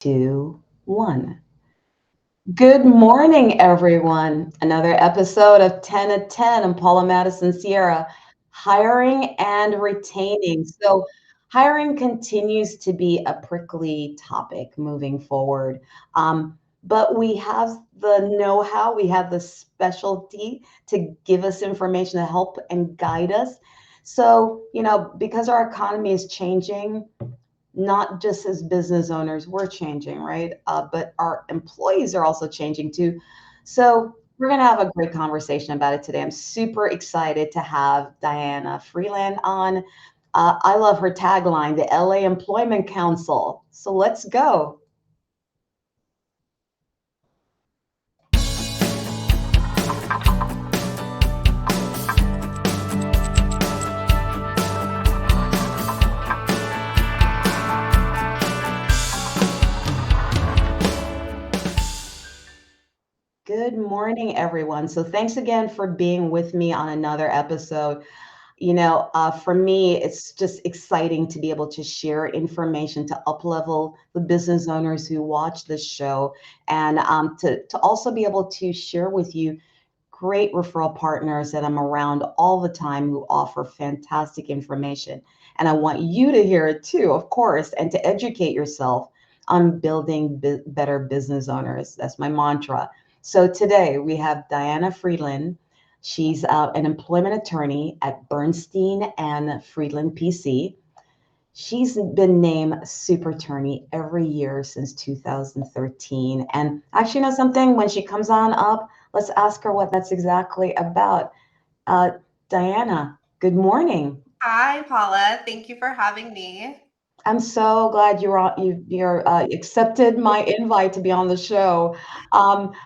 Two, one. Good morning, everyone. Another episode of 10 at 10. I'm Paula Mattisonsierra, hiring and retaining. So, hiring continues to be a prickly topic moving forward. But we have the know how, we have the specialty to give us information to help and guide us. So, because our economy is changing, not just as business owners, we're changing, right? But our employees are also changing too. So we're going to have a great conversation about it today. I'm super excited to have Diana Freeland on. I love her tagline, the LA Employment Council. So let's go. Good morning, everyone. So thanks again for being with me on another episode. For me, it's just exciting to be able to share information to uplevel the business owners who watch this show, and to also be able to share with you great referral partners that I'm around all the time who offer fantastic information. And I want you to hear it too, of course, and to educate yourself on building better business owners. That's my mantra. So today we have Diana Friedland. She's an employment attorney at Bernstein and Friedland PC. She's been named Super Attorney every year since 2013. And actually, you know something? When she comes on up, let's ask her what that's exactly about. Uh, Diana, good morning. Hi, Paula. Thank you for having me. I'm so glad you're accepted my invite to be on the show.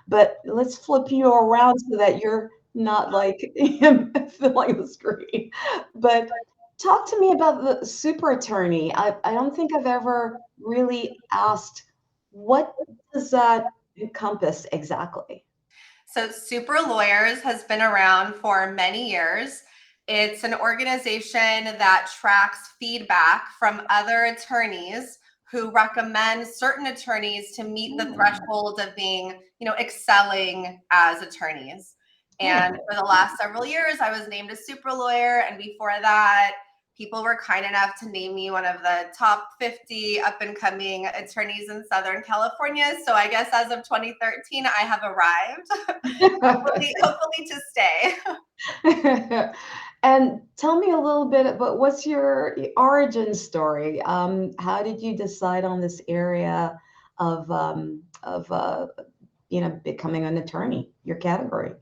But let's flip you around so that you're not like filling the screen. But talk to me about the super attorney. I don't think I've ever really asked what does that encompass exactly? So, Super Lawyers has been around for many years. It's an organization that tracks feedback from other attorneys who recommend certain attorneys to meet the Oh, threshold of being, excelling as attorneys. And oh. for the last several years, I was named a super lawyer. And before that, people were kind enough to name me one of the top 50 up and coming attorneys in Southern California. So I guess as of 2013, I have arrived. Hopefully to stay. And tell me a little bit about what's your origin story? How did you decide on this area of becoming an attorney, your category?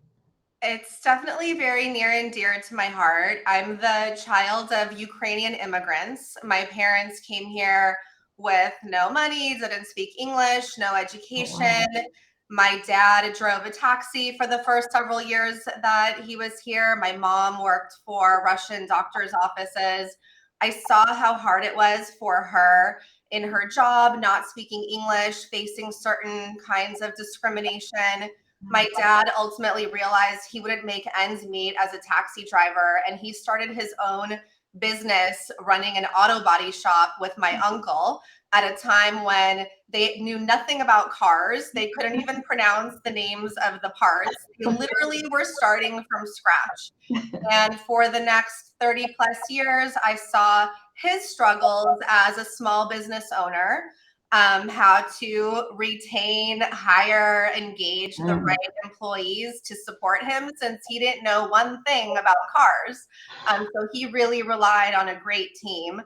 It's definitely very near and dear to my heart. I'm the child of Ukrainian immigrants. My parents came here with no money, didn't speak English, no Oh, education. wow. My dad drove a taxi for the first several years that he was here. My mom worked for Russian doctors' offices. I saw how hard it was for her in her job, not speaking English, facing certain kinds of discrimination. My dad ultimately realized he wouldn't make ends meet as a taxi driver, and he started his own business running an auto body shop with my uncle at a time when they knew nothing about cars. They couldn't even pronounce the names of the parts. They literally were starting from scratch. And for the next 30 plus years, I saw his struggles as a small business owner, how to retain, hire, engage the Mm. right employees to support him since he didn't know one thing about cars. So he really relied on a great team.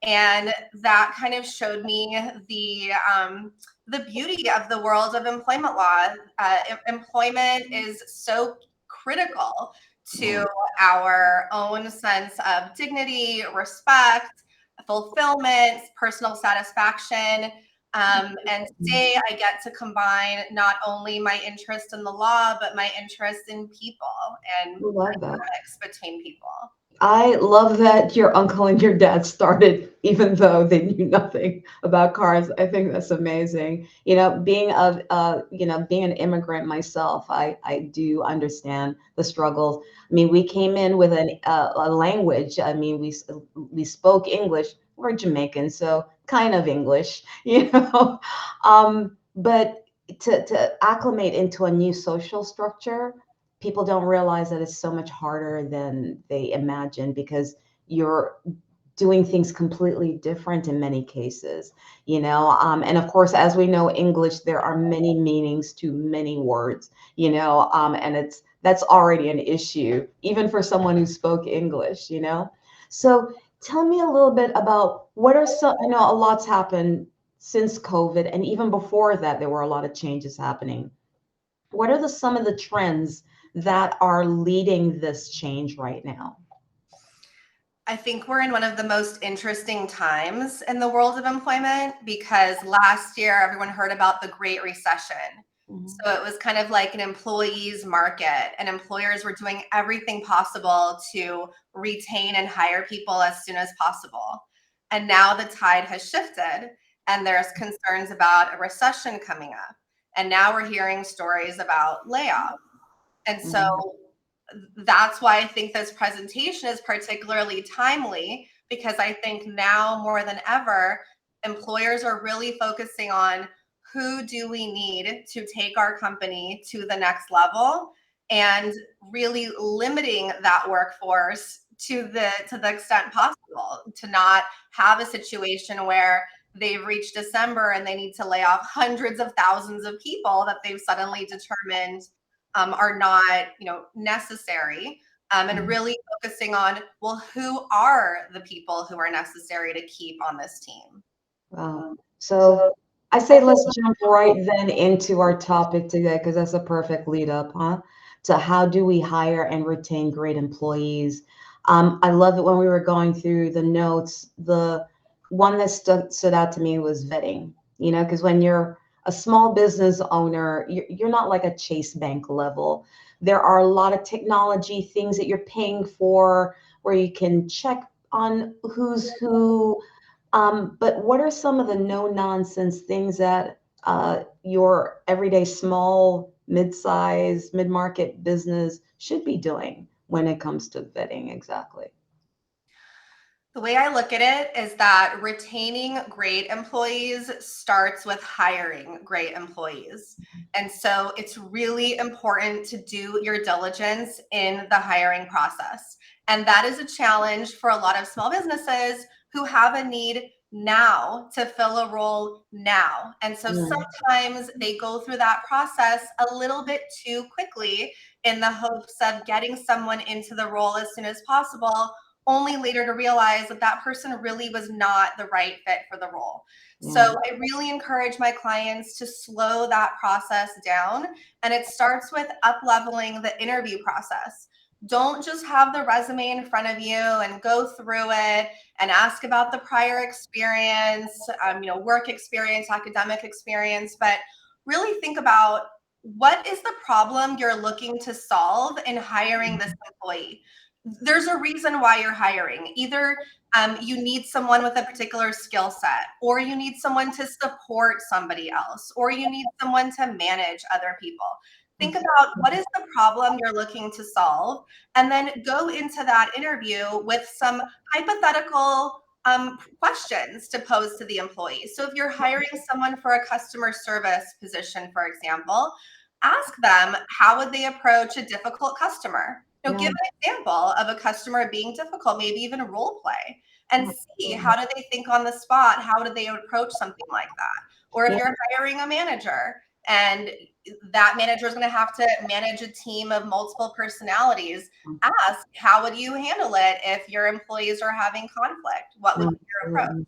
And that kind of showed me the beauty of the world of employment law. Employment is so critical Yeah. to our own sense of dignity, respect, fulfillment, personal satisfaction. And today I get to combine not only my interest in the law, but my interest in people and Love that. dynamics between people. I love that your uncle and your dad started, even though they knew nothing about cars. I think that's amazing. Being an immigrant myself, I do understand the struggles. I mean, we came in with a language. I mean, we spoke English. We're Jamaican, so kind of English, but to acclimate into a new social structure, people don't realize that it's so much harder than they imagine because you're doing things completely different in many cases, and of course, as we know, English, there are many meanings to many words, and that's already an issue, even for someone who spoke English, So tell me a little bit about what are some, I know a lot's happened since COVID, and even before that, there were a lot of changes happening. What are some of the trends that are leading this change right now? I think we're in one of the most interesting times in the world of employment because last year everyone heard about the Great Recession. Mhm. So it was kind of like an employees market, and employers were doing everything possible to retain and hire people as soon as possible. And now the tide has shifted, and there's concerns about a recession coming up. And now we're hearing stories about layoffs. And so Mhm. that's why I think this presentation is particularly timely because I think now more than ever, employers are really focusing on who do we need to take our company to the next level and really limiting that workforce to the extent possible to not have a situation where they've reached December and they need to lay off hundreds of thousands of people that they've suddenly determined are not, necessary. And Mhm. really focusing on, well, who are the people who are necessary to keep on this team? Wow. So I say let's jump right then into our topic today because that's a perfect lead up, huh? To how do we hire and retain great employees? I love it when we were going through the notes. The one that stood out to me was vetting, because when you're a small business owner, you're not like a Chase Bank level. There are a lot of technology things that you're paying for where you can check on who's who, but what are some of the no nonsense things that your everyday small, mid-size, mid-market business should be doing when it comes to vetting exactly? The way I look at it is that retaining great employees starts with hiring great employees. And so it's really important to do your diligence in the hiring process. And that is a challenge for a lot of small businesses who have a need now to fill a role now. And so Mm, sometimes they go through that process a little bit too quickly in the hopes of getting someone into the role as soon as possible, only later to realize that that person really was not the right fit for the role. yeah. So I really encourage my clients to slow that process down. And it starts with up leveling the interview process. Don't just have the resume in front of you and go through it and ask about the prior experience, work experience, academic experience, but really think about what is the problem you're looking to solve in hiring this employee. There's a reason why you're hiring. Either you need someone with a particular skill set, or you need someone to support somebody else, or you need someone to manage other people. Think about what is the problem you're looking to solve, and then go into that interview with some hypothetical questions to pose to the employee. So if you're hiring someone for a customer service position, for example, ask them how would they approach a difficult customer. Yeah. Give an example of a customer being difficult, maybe even role play, and see how do they think on the spot. How do they approach something like that? Or if Yeah. you're hiring a manager and that manager is going to have to manage a team of multiple personalities, ask how would you handle it if your employees are having conflict? What would be your approach?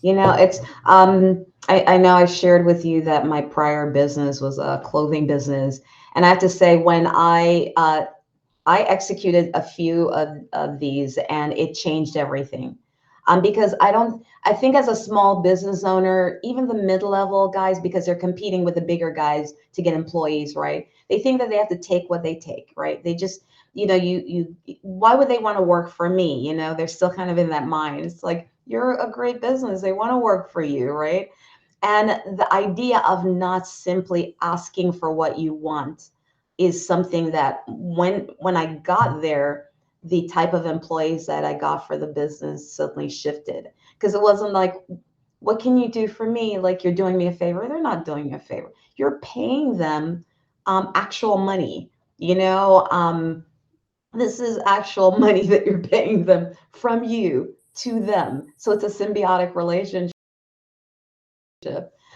Absolutely. It's I know I shared with you that my prior business was a clothing business, and I have to say when I executed a few of these and it changed everything. Because I think as a small business owner, even the mid-level guys, because they're competing with the bigger guys to get employees, right? They think that they have to take what they take, right? They just, why would they want to work for me? They're still kind of in that mind. It's like, you're a great business. They want to work for you, right? And the idea of not simply asking for what you want is something that when I got there, the type of employees that I got for the business suddenly shifted because it wasn't like what can you do for me? Like you're doing me a favor. They're not doing you a favor. You're paying them actual money. You know, this is actual money that you're paying them from you to them. So it's a symbiotic relationship.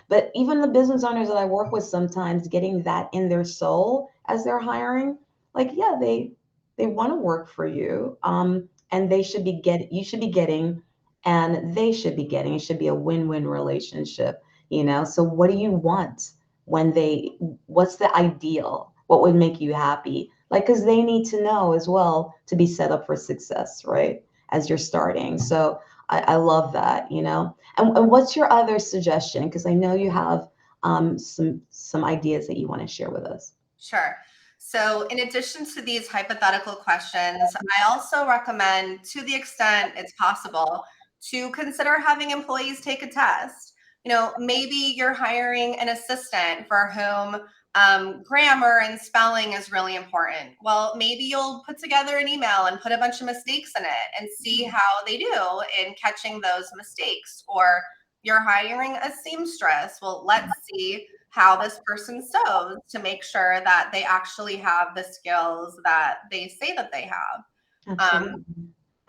But even the business owners that I work with sometimes getting that in their soul as they're hiring, like, yeah, they want to work for you. And they should be you should be getting, and they should be getting. It should be a win-win relationship, you know. So what do you want when what's the ideal? What would make you happy? Like, because they need to know as well to be set up for success, right? As you're starting. So I love that, you know. And what's your other suggestion? Because I know you have some ideas that you want to share with us. Sure. So, in addition to these hypothetical questions, I also recommend, to the extent it's possible, to consider having employees take a test. You know, maybe you're hiring an assistant for whom grammar and spelling is really important. Well, maybe you'll put together an email and put a bunch of mistakes in it and see how they do in catching those mistakes. Or you're hiring a seamstress. Well, let's see how this person sews to make sure that they actually have the skills that they say that they have. Um, Absolutely.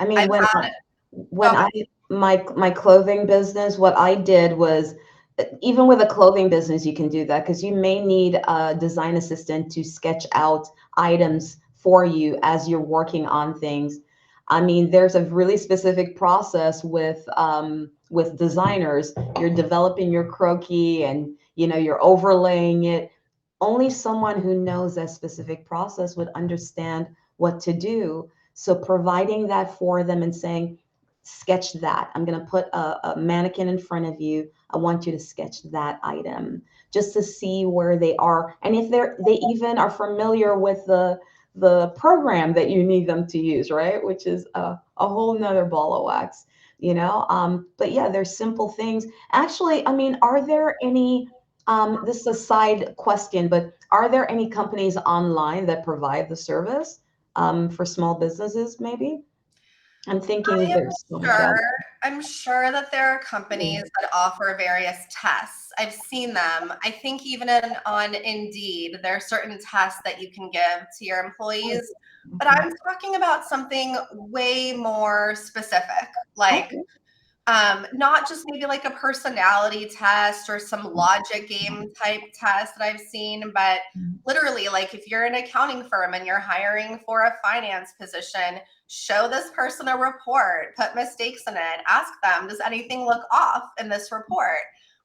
I mean, I've when had I, Go when ahead. I my clothing business, what I did was, even with a clothing business, you can do that because you may need a design assistant to sketch out items for you as you're working on things. I mean, there's a really specific process with designers. You're developing your croquis and you know you're overlaying it. Only someone who knows that specific process would understand what to do. So providing that for them and saying, sketch that. I'm going to put a mannequin in front of you. I want you to sketch that item just to see where they are. And if they even are familiar with the program that you need them to use, right? Which is a whole nother ball of wax, you know? But yeah, there's simple things. Actually, I mean, are there any, this is a side question, but are there any companies online that provide the service for small businesses, maybe? I'm thinking I am there's so much out sure. I'm sure that there are companies there. that offer various tests. I've seen them. I think even on Indeed, there are certain tests that you can give to your Oh, employees. But okay. I'm talking about something way more specific, like Okay. not just maybe like a personality test or some logic game type test that I've seen, but literally, like if you're an accounting firm and you're hiring for a finance position, show this person a report, put mistakes in it, ask them, does anything look off in this report?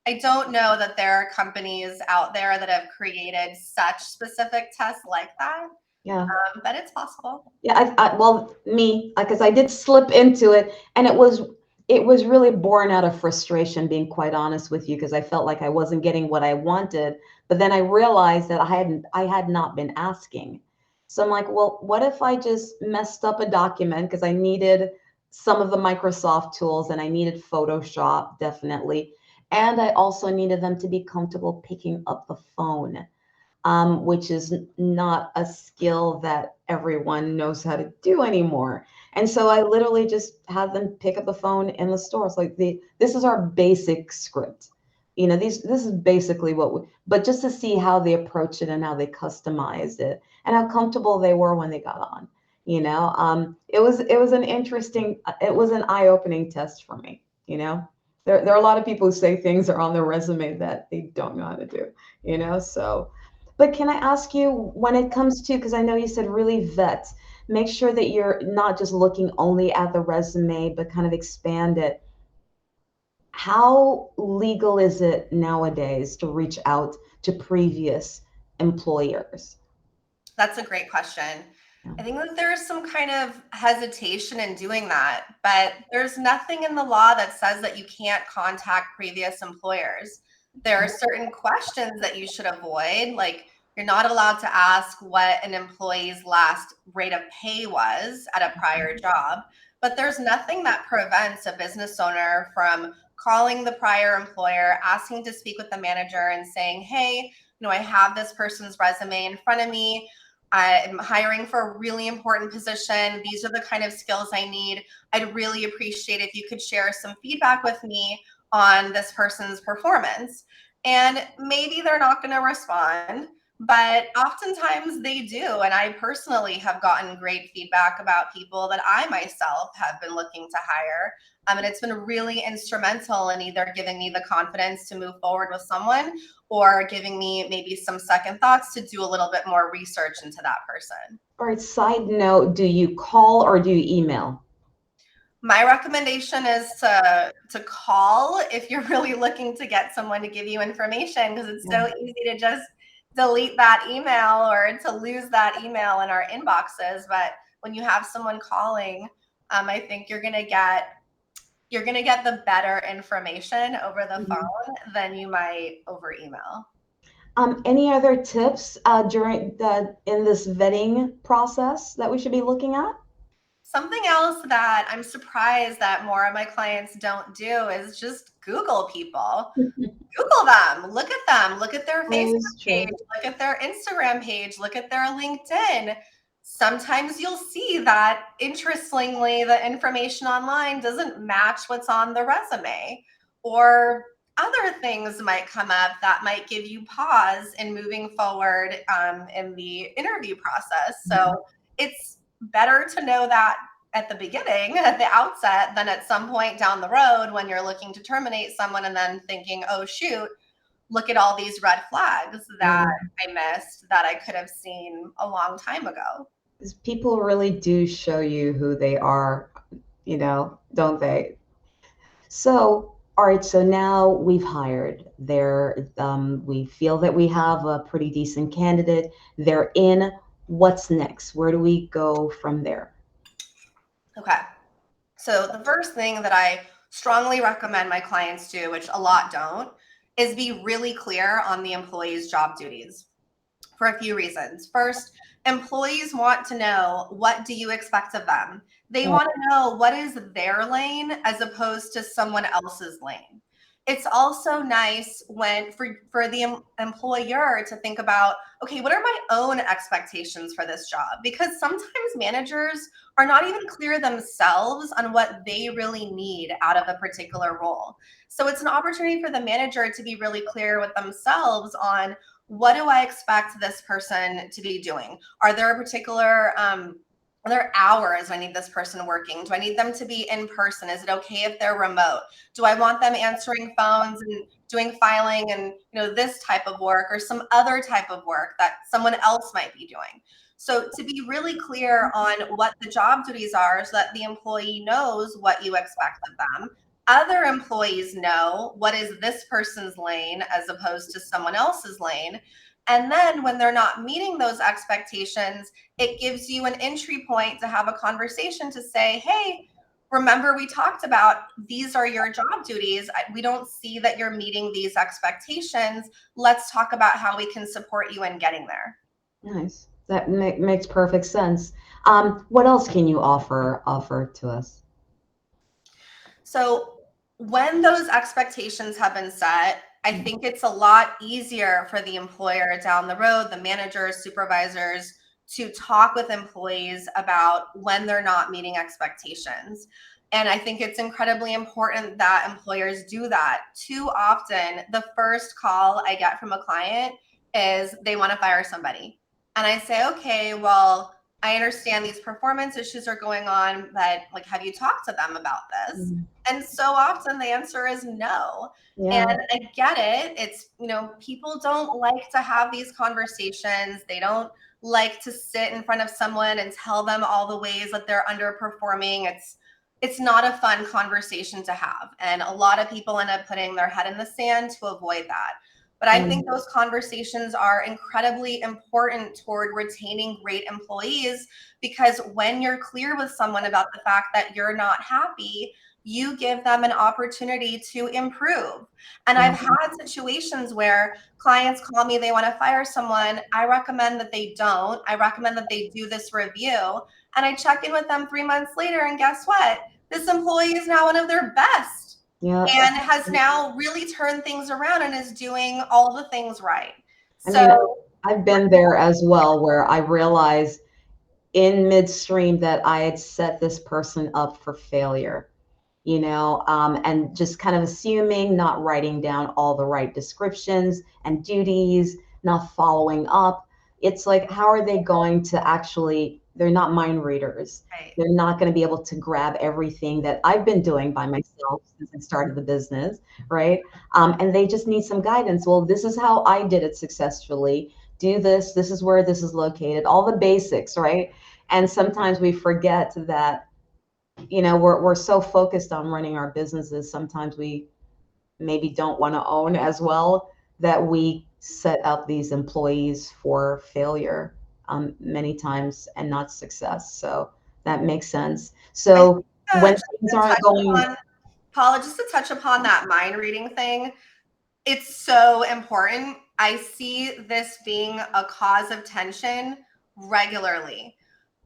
I don't know that there are companies out there that have created such specific tests like that, Yeah. but it's possible. Yeah, well, me, because I did slip into it, and it was really born out of frustration, being quite honest with you, because I felt like I wasn't getting what I wanted. But then I realized that I had not been asking. So I'm like, well, what if I just messed up a document because I needed some of the Microsoft tools and I needed Photoshop, definitely. And I also needed them to be comfortable picking up the phone, which is not a skill that everyone knows how to do anymore. And so I literally just had them pick up the phone in the store. It's like this is our basic script. You know, this is basically but just to see how they approached it and how they customized it and how comfortable they were when they got on. You know, it was it was an eye-opening test for me, you know. There are a lot of people who say things are on their resume that they don't know how to do, you know. So but can I ask you, when it comes to, because I know you said really vet, make sure that you're not just looking only at the resume, but kind of expand it. How legal is it nowadays to reach out to previous employers? That's a great question. Yeah. I think that there's some kind of hesitation in doing that, but there's nothing in the law that says that you can't contact previous employers. There are certain questions that you should avoid, like you're not allowed to ask what an employee's last rate of pay was at a prior job, but there's nothing that prevents a business owner from calling the prior employer, asking to speak with the manager and saying, "Hey, I have this person's resume in front of me. I'm hiring for a really important position. These are the kind of skills I need. I'd really appreciate if you could share some feedback with me on this person's performance. And maybe they're not going to respond, but oftentimes they do. And I personally have gotten great feedback about people that I myself have been looking to hire. And it's been really instrumental in either giving me the confidence to move forward with someone or giving me maybe some second thoughts to do a little bit more research into that person. All right, side note, do you call or do you email? My recommendation is to call if you're really looking to get someone to give you information, because it's Yeah. so easy to just delete that email or to lose that email in our inboxes. But when you have someone calling, I think you're gonna get the better information over the Mhm. phone than you might over email. Any other tips during in this vetting process that we should be looking at? Something else that I'm surprised that more of my clients don't do is just Google people. Google them, look at their That Facebook is page, true. look at their Instagram page, look at their LinkedIn. Sometimes you'll see that, interestingly, the information online doesn't match what's on the resume, or other things might come up that might give you pause in moving forward in the interview process. Mhm. So it's better to know that at the beginning, at the outset, than at some point down the road when you're looking to terminate someone and then thinking, oh, shoot, look at all these red flags that Yeah, I missed that I could have seen a long time ago. 'cause people really do show you who they are, don't they? So, all right, so now we've hired. We feel that we have a pretty decent candidate. They're in. What's next? Where do we go from there? Okay. So the first thing that I strongly recommend my clients do, which a lot don't, is be really clear on the employee's job duties for a few reasons. First, employees want to know, what do you expect of them? They Right. want to know what is their lane as opposed to someone else's lane. It's also nice when for the employer to think about, okay, what are my own expectations for this job? Because sometimes managers are not even clear themselves on what they really need out of a particular role. So it's an opportunity for the manager to be really clear with themselves on, what do I expect this person to be doing? Are there a particular are there hours I need this person working? Do I need them to be in person? Is it okay if they're remote? Do I want them answering phones and doing filing and this type of work, or some other type of work that someone else might be doing? So to be really clear on what the job duties are, so that the employee knows what you expect of them. Other employees know what is this person's lane as opposed to someone else's lane. And then when they're not meeting those expectations, it gives you an entry point to have a conversation to say, hey, remember we talked about these are your job duties. We don't see that you're meeting these expectations. Let's talk about how we can support you in getting there. Nice. That makes perfect sense. What else can you offer to us? So when those expectations have been set, I think it's a lot easier for the employer down the road, the managers, supervisors, to talk with employees about when they're not meeting expectations. And I think it's incredibly important that employers do that. Too often, the first call I get from a client is they want to fire somebody. And I say, okay, well, I understand these performance issues are going on, but like, have you talked to them about this? Mhm. And so often the answer is no. And Yeah. I get it. It's, people don't like to have these conversations. They don't like to sit in front of someone and tell them all the ways that they're underperforming. It's not a fun conversation to have. And a lot of people end up putting their head in the sand to avoid that. But I Mm. think those conversations are incredibly important toward retaining great employees, because when you're clear with someone about the fact that you're not happy, you give them an opportunity to improve. And I've Yeah. had situations where clients call me, they want to fire someone. I recommend that they don't. I recommend that they do this review. And I check in with them 3 months later, and guess what? This employee is now one of their best Yeah. and has now really turned things around and is doing all the things right. I mean, So, I've been there as well, where I realized in midstream that I had set this person up for failure. and just kind of assuming, not writing down all the right descriptions and duties, not following up. It's like, how are they going to actually, they're not mind readers. Right. They're not going to be able to grab everything that I've been doing by myself since I started the business, right? And they just need some guidance. Well, this is how I did it successfully. Do this. This is where this is located. All the basics, right? And sometimes we forget that we're so focused on running our businesses. Sometimes we maybe don't want to own as well, that we set up these employees for failure many times and not success. So that makes sense. I think So when just things to aren't touch going, upon, Paula, just to touch upon that mind reading thing, it's so important. I see this being a cause of tension regularly.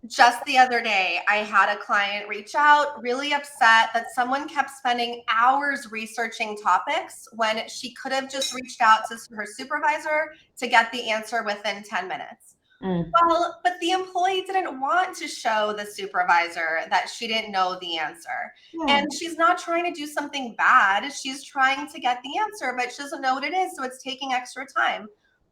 Just the other day, I had a client reach out, really upset that someone kept spending hours researching topics when she could have just reached out to her supervisor to get the answer within 10 minutes. mm, Well, but the employee didn't want to show the supervisor that she didn't know the answer. yeah, And she's not trying to do something bad. She's trying to get the answer, but she doesn't know what it is. So it's taking extra time.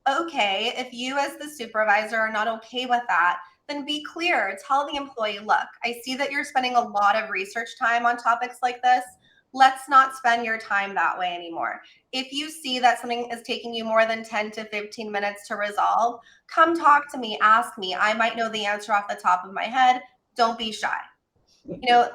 Okay, if you as the supervisor are not okay with that, then be clear. Tell the employee, look, I see that you're spending a lot of research time on topics like this. Let's not spend your time that way anymore. If you see that something is taking you more than 10 to 15 minutes to resolve, come talk to me, ask me. I might know the answer off the top of my head. Don't be shy.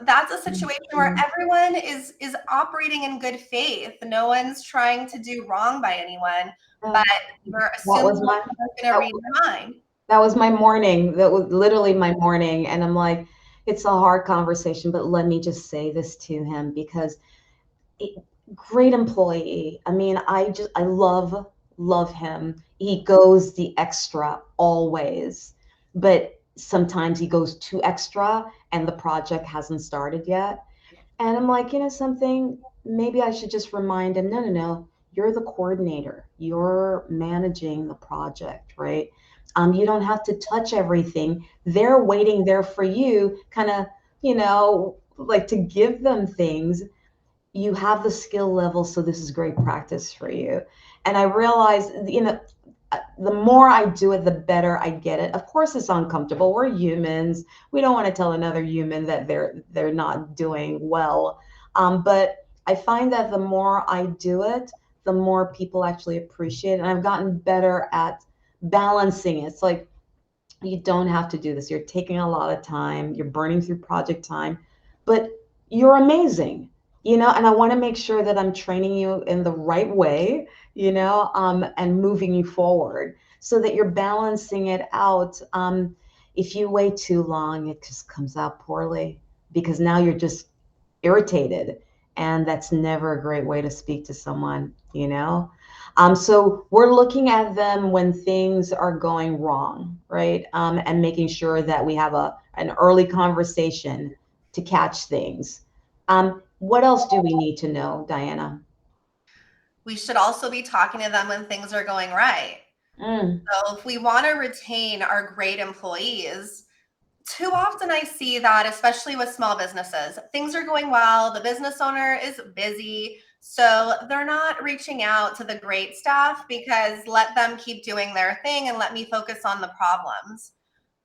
That's a situation where mm, everyone is operating in good faith. No one's trying to do wrong by anyone, yeah. but you're That assuming was my someone's going to that, read your mind. that was my morning. That was literally my morning, and I'm like, it's a hard conversation, but let me just say this to him because it, great employee. I mean, I love him. He goes the extra always, but sometimes he goes too extra and the project hasn't started yet. And I'm like, something, maybe I should just remind him, no, no, no, you're the coordinator. You're managing the project, right? You don't have to touch everything. They're waiting there for you, kind of, like to give them things. You have the skill level, so this is great practice for you. And I realized, the more I do it, the better I get it. Of course, it's uncomfortable. We're humans. We don't want to tell another human that they're not doing well. But I find that the more I do it, the more people actually appreciate it. And I've gotten better at balancing it. It's like, you don't have to do this. You're taking a lot of time. You're burning through project time, but you're amazing, and I want to make sure that I'm training you in the right way, and moving you forward so that you're balancing it out. If you wait too long, it just comes out poorly because now you're just irritated. And that's never a great way to speak to someone. So we're looking at them when things are going wrong, right? And making sure that we have an early conversation to catch things. What else do we need to know, Diana? We should also be talking to them when things are going right. Mm, So if we want to retain our great employees, too often I see that, especially with small businesses, things are going well, the business owner is busy, so they're not reaching out to the great staff because let them keep doing their thing and let me focus on the problems.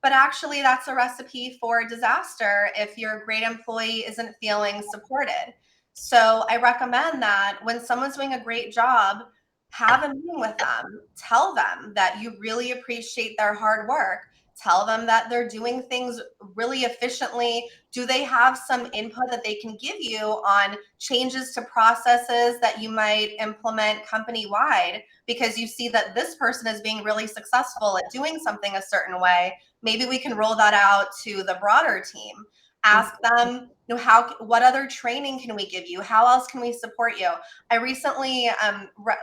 But actually, that's a recipe for disaster if your great employee isn't feeling supported. So I recommend that when someone's doing a great job, have a meeting with them. Tell them that you really appreciate their hard work. Tell them that they're doing things really efficiently. Do they have some input that they can give you on changes to processes that you might implement company wide because you see that this person is being really successful at doing something a certain way? Maybe we can roll that out to the broader team. Ask them, what other training can we give you? How else can we support you? I recently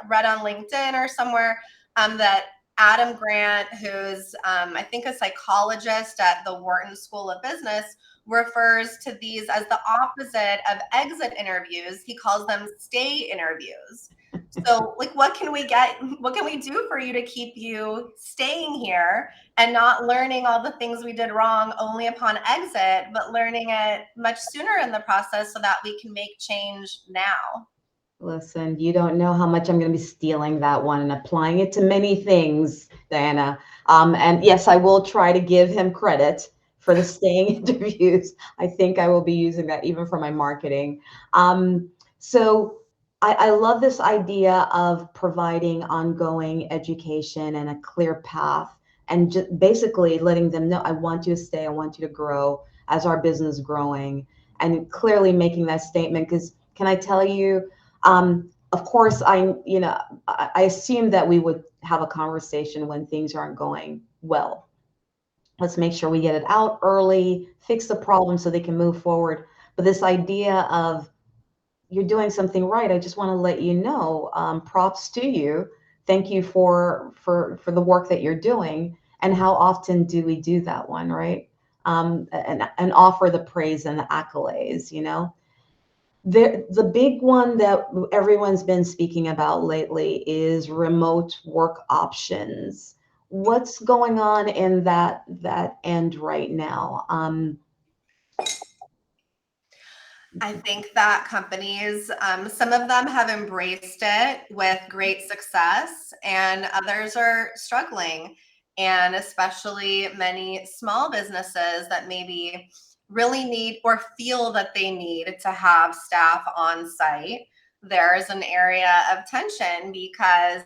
read on LinkedIn or somewhere that Adam Grant, who's I think a psychologist at the Wharton School of Business, refers to these as the opposite of exit interviews. He calls them stay interviews. So, like, what can we do for you to keep you staying here and not learning all the things we did wrong only upon exit, but learning it much sooner in the process so that we can make change now? Listen, you don't know how much I'm going to be stealing that one and applying it to many things, Diana. And yes, I will try to give him credit for the staying interviews. I think I will be using that even for my marketing. So I love this idea of providing ongoing education and a clear path, and just basically letting them know, I want you to stay, I want you to grow as our business is growing, and clearly making that statement. Because can I tell you, of course, I assume that we would have a conversation when things aren't going well. Let's make sure we get it out early, fix the problem so they can move forward. But this idea of, you're doing something right, I just want to let you know, props to you. Thank you for the work that you're doing. And how often do we do that one, right? And offer the praise and the accolades, you know? The big one that everyone's been speaking about lately is remote work options. What's going on in that end right now? I think that companies, some of them have embraced it with great success, and others are struggling. And especially many small businesses that maybe really need or feel that they need to have staff on site. There's an area of tension because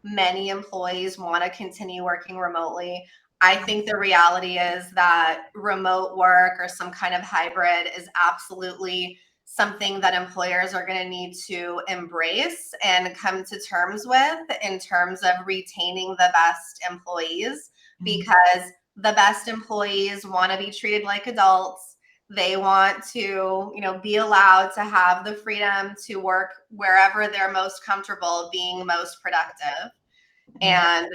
many employees want to continue working remotely. I think the reality is that remote work or some kind of hybrid is absolutely something that employers are going to need to embrace and come to terms with in terms of retaining the best employees, because the best employees want to be treated like adults. They want to, be allowed to have the freedom to work wherever they're most comfortable being most productive. And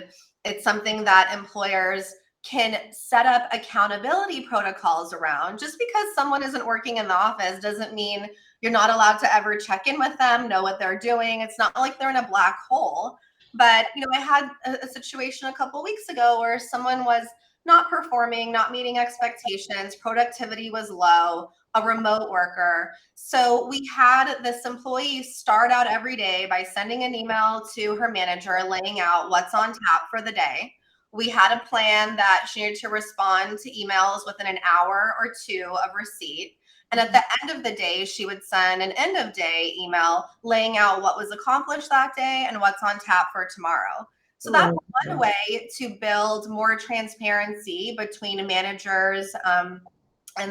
it's something that employers can set up accountability protocols around. Just because someone isn't working in the office doesn't mean you're not allowed to ever check in with them, know what they're doing. It's not like they're in a black hole. But, I had a situation a couple weeks ago where someone was not performing, not meeting expectations, productivity was low, a remote worker. So we had this employee start out every day by sending an email to her manager laying out what's on tap for the day. We had a plan that she needed to respond to emails within an hour or two of receipt. And at the end of the day, she would send an end of day email laying out what was accomplished that day and what's on tap for tomorrow. So that's one way to build more transparency between managers and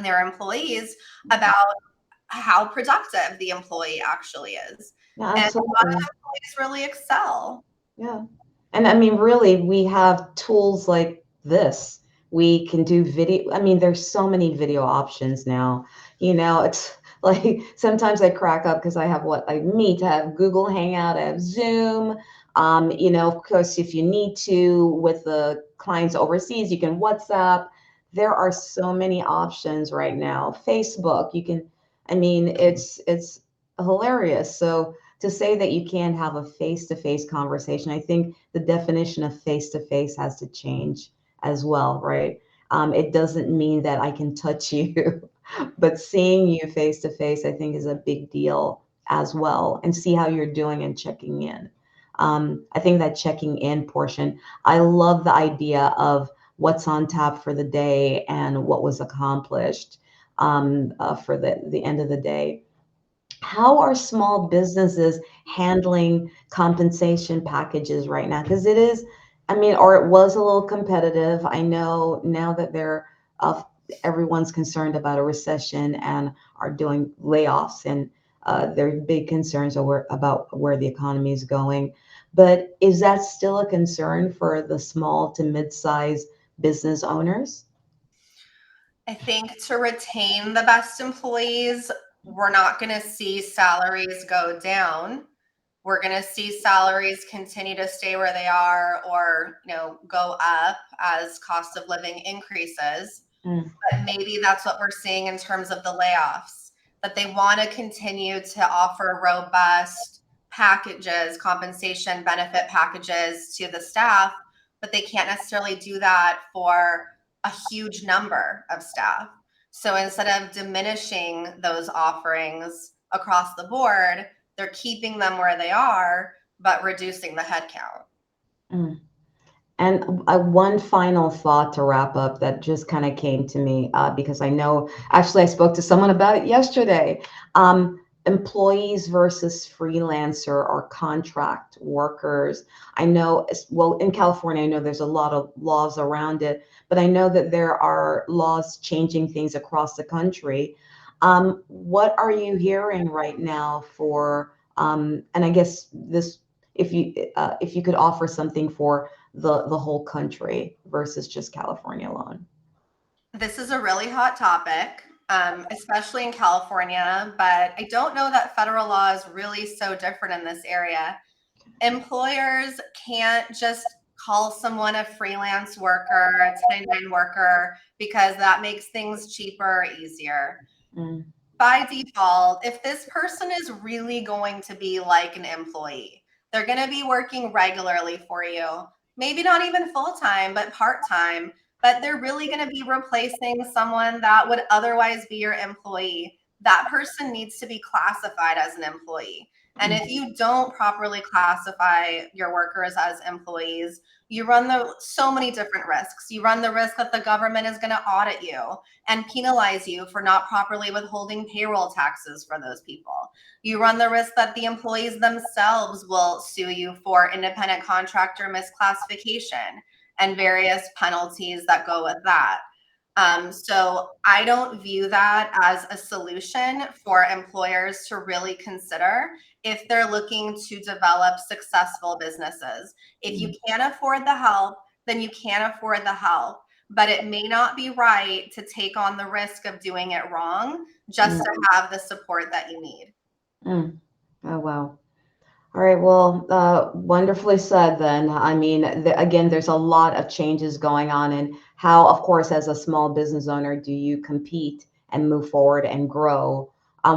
their employees about how productive the employee actually is. Yeah, And a lot of absolutely. employees really excel. Yeah. And I mean, really, we have tools like this. We can do video. I mean, there's so many video options now. It's like sometimes I crack up because I have what I meet. I have Google Hangout, I have Zoom. Of course, if you need to with the clients overseas, you can WhatsApp. There are so many options right now. Facebook, you can, I mean, it's hilarious. So to say that you can't have a face-to-face conversation, I think the definition of face-to-face has to change as well, right? It doesn't mean that I can touch you, but seeing you face-to-face, I think, is a big deal as well, and see how you're doing and checking in. I think that checking in portion, I love the idea of what's on tap for the day and what was accomplished for the end of the day. How are small businesses handling compensation packages right now? Because it is, I mean, or it was a little competitive. I know now that uh, everyone's concerned about a recession and are doing layoffs, and there are big concerns about where the economy is going. But is that still a concern for the small to mid-size business owners? I think to retain the best employees, we're not going to see salaries go down. We're going to see salaries continue to stay where they are or, go up as cost of living increases. Mm, But maybe that's what we're seeing in terms of the layoffs, that they want to continue to offer robust packages, compensation benefit packages to the staff, but they can't necessarily do that for a huge number of staff. So instead of diminishing those offerings across the board, they're keeping them where they are, but reducing the headcount. mm. And one final thought to wrap up that just kind of came to me because I know actually I spoke to someone about it yesterday. Employees versus freelancer or contract workers. I know, well, in California, I know there's a lot of laws around it, but I know that there are laws changing things across the country. What are you hearing right now for, and I guess this, if you could offer something for the whole country versus just California alone. This is a really hot topic, especially in California, but I don't know that federal law is really so different in this area. Employers can't just call someone a freelance worker, a 1099 worker, because that makes things cheaper or easier. Mm, By default, if this person is really going to be like an employee, they're going to be working regularly for you, maybe not even full time, but part time, but they're really going to be replacing someone that would otherwise be your employee. That person needs to be classified as an employee. And if mm, you don't properly classify your workers as employees, you run so many different risks. You run the risk that the government is going to audit you and penalize you for not properly withholding payroll taxes for those people. You run the risk that the employees themselves will sue you for independent contractor misclassification and various penalties that go with that. So I don't view that as a solution for employers to really consider if they're looking to develop successful businesses. If you mm, can't afford the help, then you can't afford the help. But it may not be right to take on the risk of doing it wrong just mm, to have the support that you need. mm. Oh, wow. All right. Well, wonderfully said then. I mean, again, there's a lot of changes going on, and how, of course, as a small business owner, do you compete and move forward and grow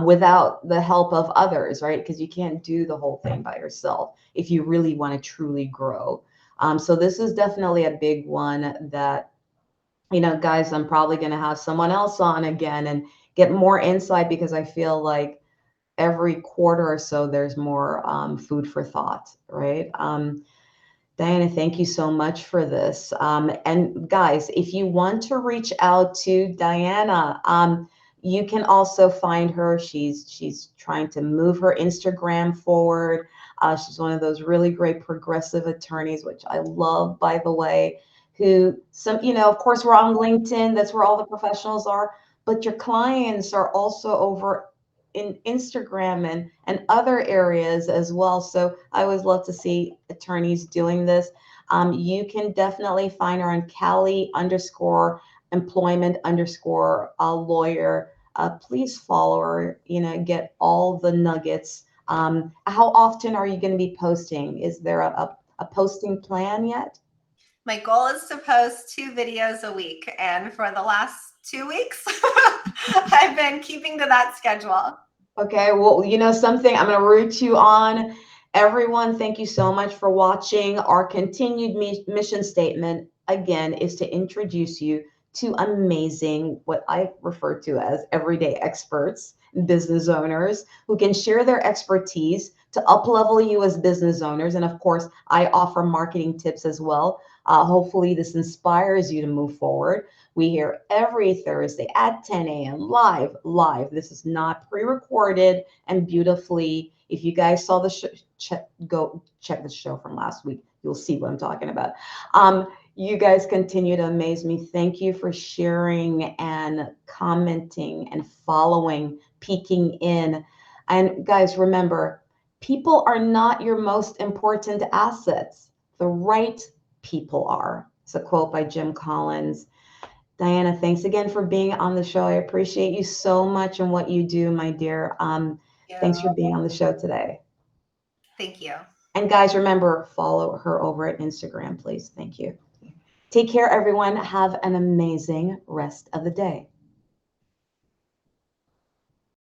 without the help of others, right? Because you can't do the whole thing by yourself if you really want to truly grow. So this is definitely a big one that, guys, I'm probably going to have someone else on again and get more insight because I feel like every quarter or so there's more food for thought, right? Diana, thank you so much for this. And guys, if you want to reach out to Diana, you can also find her. She's trying to move her Instagram forward. She's one of those really great progressive attorneys, which I love, by the way. Who some, of course, we're on LinkedIn. That's where all the professionals are. But your clients are also over in Instagram and other areas as well. So I always love to see attorneys doing this. You can definitely find her on Cali underscore employment underscore lawyer. Please follow her, get all the nuggets. How often are you going to be posting? Is there a posting plan yet? My goal is to post 2 videos a week. And for the last 2 weeks, I've been keeping to that schedule. Okay, well, something I'm going to root you on. Everyone, thank you so much for watching. Our continued mission statement, again, is to introduce you to amazing, what I refer to as everyday experts, business owners who can share their expertise to uplevel you as business owners. And of course, I offer marketing tips as well. Hopefully, this inspires you to move forward. We hear every Thursday at 10 a.m. live. This is not pre-recorded and beautifully. If you guys saw the show, go check the show from last week. You'll see what I'm talking about. You guys continue to amaze me. Thank you for sharing and commenting and following, peeking in. And guys, remember, people are not your most important assets. The right people are. It's a quote by Jim Collins. Diana, thanks again for being on the show. I appreciate you so much and what you do, my dear. Thanks Yeah. for being on the show today. Thank you. And guys, remember, follow her over at Instagram, please. Thank you. Take care, everyone. Have an amazing rest of the day.